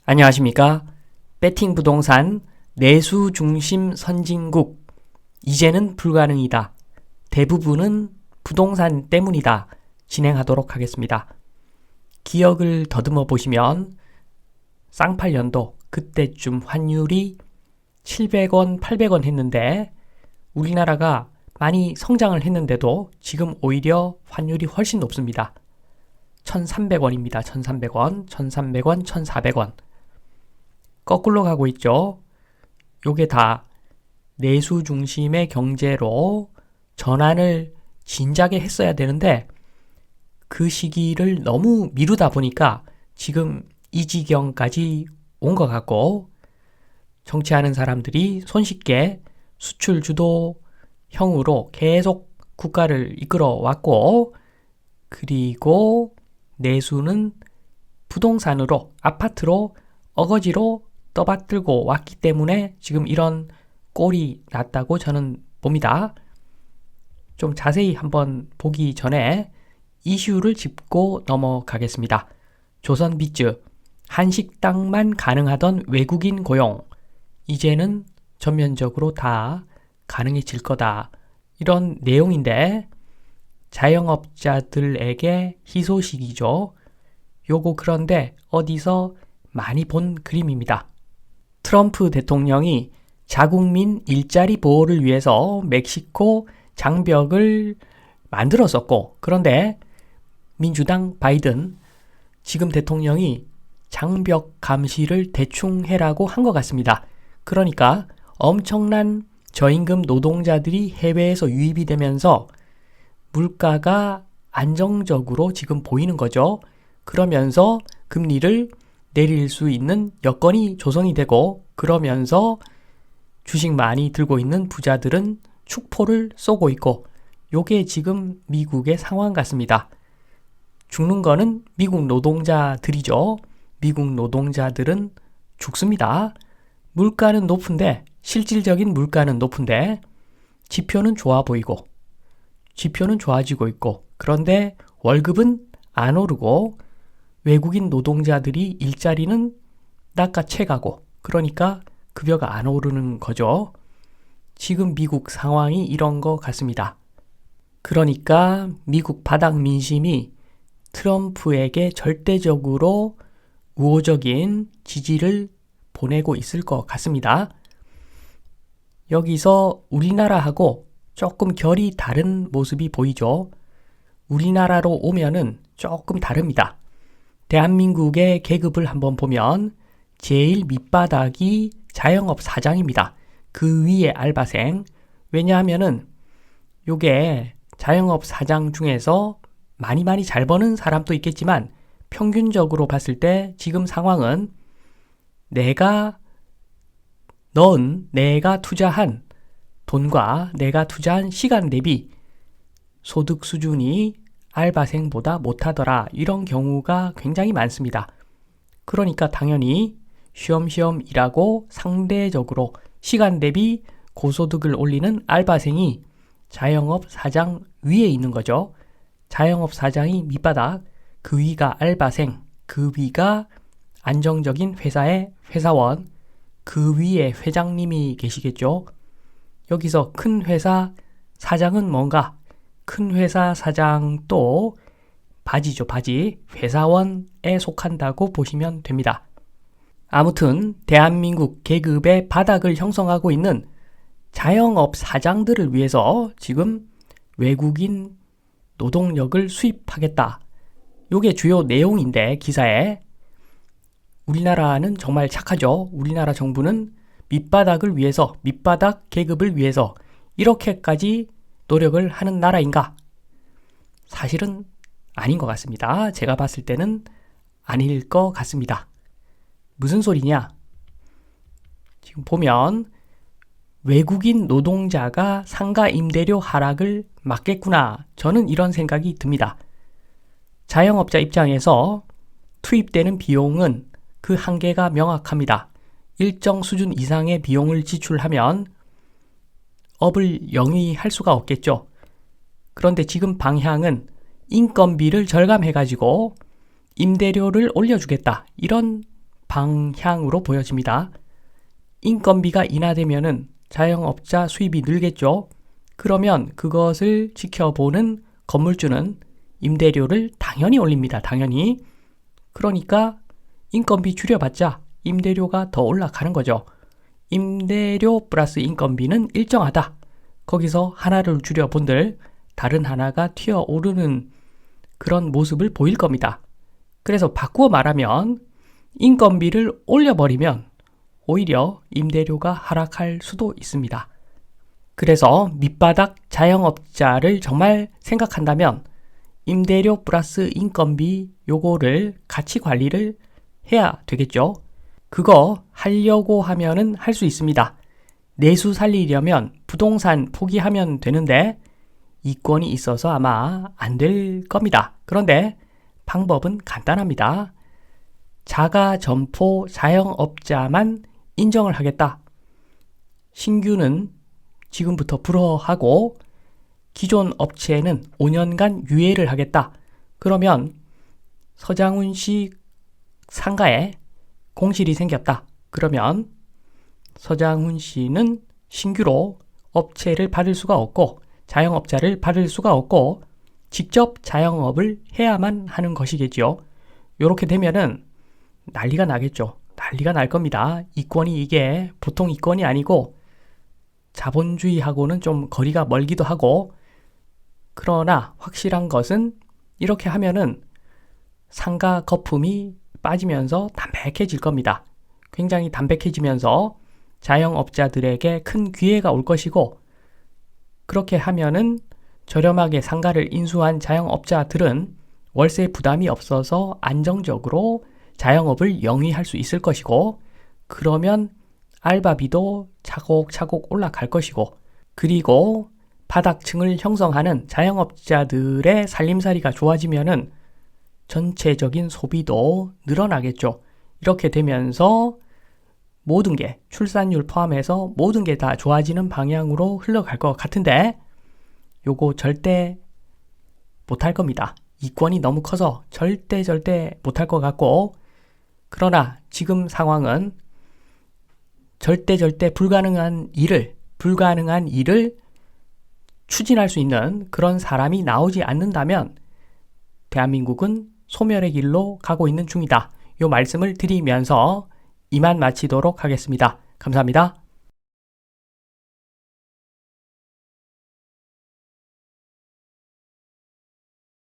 안녕하십니까? 배팅 부동산 내수 중심 선진국. 이제는 불가능이다. 대부분은 부동산 때문이다. 진행하도록 하겠습니다. 기억을 더듬어 보시면 쌍팔년도 그때쯤 환율이 700원, 800원 했는데 우리나라가 많이 성장을 했는데도 지금 오히려 환율이 훨씬 높습니다. 1300원입니다. 1300원, 1300원, 1400원. 거꾸로 가고 있죠. 요게 다 내수 중심의 경제로 전환을 진작에 했어야 되는데 그 시기를 너무 미루다 보니까 지금 이 지경까지 온 것 같고, 정치하는 사람들이 손쉽게 수출 주도형으로 계속 국가를 이끌어 왔고, 그리고 내수는 부동산으로, 아파트로, 어거지로 떠받들고 왔기 때문에 지금 이런 꼴이 났다고 저는 봅니다. 좀 자세히 한번 보기 전에 이슈를 짚고 넘어가겠습니다. 조선비즈, 한식당만 가능하던 외국인 고용, 이제는 전면적으로 다 가능해질 거다. 이런 내용인데 자영업자들에게 희소식이죠. 요거 그런데 어디서 많이 본 그림입니다. 트럼프 대통령이 자국민 일자리 보호를 위해서 멕시코 장벽을 만들었었고, 그런데 민주당 바이든 지금 대통령이 장벽 감시를 대충 해라고 한 것 같습니다. 그러니까 엄청난 저임금 노동자들이 해외에서 유입이 되면서 물가가 안정적으로 지금 보이는 거죠. 그러면서 금리를 내릴 수 있는 여건이 조성이 되고, 그러면서 주식 많이 들고 있는 부자들은 축포를 쏘고 있고, 요게 지금 미국의 상황 같습니다. 죽는 거는 미국 노동자들이죠. 미국 노동자들은 죽습니다. 물가는 높은데, 실질적인 물가는 높은데 지표는 좋아 보이고 지표는 좋아지고 있고, 그런데 월급은 안 오르고 외국인 노동자들이 일자리는 낚아채가고, 그러니까 급여가 안 오르는 거죠. 지금 미국 상황이 이런 것 같습니다. 그러니까 미국 바닥 민심이 트럼프에게 절대적으로 우호적인 지지를 보내고 있을 것 같습니다. 여기서 우리나라하고 조금 결이 다른 모습이 보이죠. 우리나라로 오면은 조금 다릅니다. 대한민국의 계급을 한번 보면 제일 밑바닥이 자영업 사장입니다. 그 위에 알바생. 왜냐하면은 요게 자영업 사장 중에서 많이 잘 버는 사람도 있겠지만 평균적으로 봤을 때 지금 상황은 내가 투자한 돈과 내가 투자한 시간 대비 소득 수준이 알바생보다 못하더라. 이런 경우가 굉장히 많습니다. 그러니까 당연히 쉬엄쉬엄 일하고 상대적으로 시간 대비 고소득을 올리는 알바생이 자영업 사장 위에 있는 거죠. 자영업 사장이 밑바닥, 그 위가 알바생, 그 위가 안정적인 회사의 회사원, 그 위에 회장님이 계시겠죠. 여기서 큰 회사 사장은 뭔가? 큰 회사 사장도 바지죠, 바지. 회사원에 속한다고 보시면 됩니다. 아무튼 대한민국 계급의 바닥을 형성하고 있는 자영업 사장들을 위해서 지금 외국인 노동력을 수입하겠다. 요게 주요 내용인데, 기사에 우리나라는 정말 착하죠. 우리나라 정부는 밑바닥을 위해서, 밑바닥 계급을 위해서 이렇게까지 노력을 하는 나라인가? 사실은 아닌 것 같습니다. 제가 봤을 때는 아닐 것 같습니다. 무슨 소리냐? 지금 보면 외국인 노동자가 상가 임대료 하락을 막겠구나. 저는 이런 생각이 듭니다. 자영업자 입장에서 투입되는 비용은 그 한계가 명확합니다. 일정 수준 이상의 비용을 지출하면 업을 영위할 수가 없겠죠. 그런데 지금 방향은 인건비를 절감해가지고 임대료를 올려주겠다. 이런 방향으로 보여집니다. 인건비가 인하되면은 자영업자 수입이 늘겠죠. 그러면 그것을 지켜보는 건물주는 임대료를 당연히 올립니다. 당연히. 그러니까 인건비 줄여봤자 임대료가 더 올라가는 거죠. 임대료 플러스 인건비는 일정하다. 거기서 하나를 줄여본들 다른 하나가 튀어오르는 그런 모습을 보일 겁니다. 그래서 바꾸어 말하면 인건비를 올려버리면 오히려 임대료가 하락할 수도 있습니다. 그래서 밑바닥 자영업자를 정말 생각한다면 임대료 플러스 인건비 요거를 같이 관리를 해야 되겠죠. 그거 하려고 하면은 할 수 있습니다. 내수 살리려면 부동산 포기하면 되는데 이권이 있어서 아마 안 될 겁니다. 그런데 방법은 간단합니다. 자가 점포 자영업자만 인정을 하겠다. 신규는 지금부터 불허하고 기존 업체는 5년간 유예를 하겠다. 그러면 서장훈씨 상가에 공실이 생겼다. 그러면 서장훈 씨는 신규로 업체를 받을 수가 없고 자영업자를 받을 수가 없고 직접 자영업을 해야만 하는 것이겠죠. 이렇게 되면은 난리가 나겠죠. 난리가 날 겁니다. 이권이 이게 보통 이권이 아니고 자본주의하고는 좀 거리가 멀기도 하고 그러나 확실한 것은 이렇게 하면은 상가 거품이 빠지면서 담백해질 겁니다. 굉장히 담백해지면서 자영업자들에게 큰 기회가 올 것이고 그렇게 하면은 저렴하게 상가를 인수한 자영업자들은 월세 부담이 없어서 안정적으로 자영업을 영위할 수 있을 것이고 그러면 알바비도 차곡차곡 올라갈 것이고 그리고 바닥층을 형성하는 자영업자들의 살림살이가 좋아지면은 전체적인 소비도 늘어나겠죠. 이렇게 되면서 모든 게 출산율 포함해서 모든 게 다 좋아지는 방향으로 흘러갈 것 같은데 요거 절대 못할 겁니다. 이권이 너무 커서 절대 못할 것 같고 그러나 지금 상황은 절대 불가능한 일을 추진할 수 있는 그런 사람이 나오지 않는다면 대한민국은 소멸의 길로 가고 있는 중이다. 이 말씀을 드리면서 이만 마치도록 하겠습니다. 감사합니다.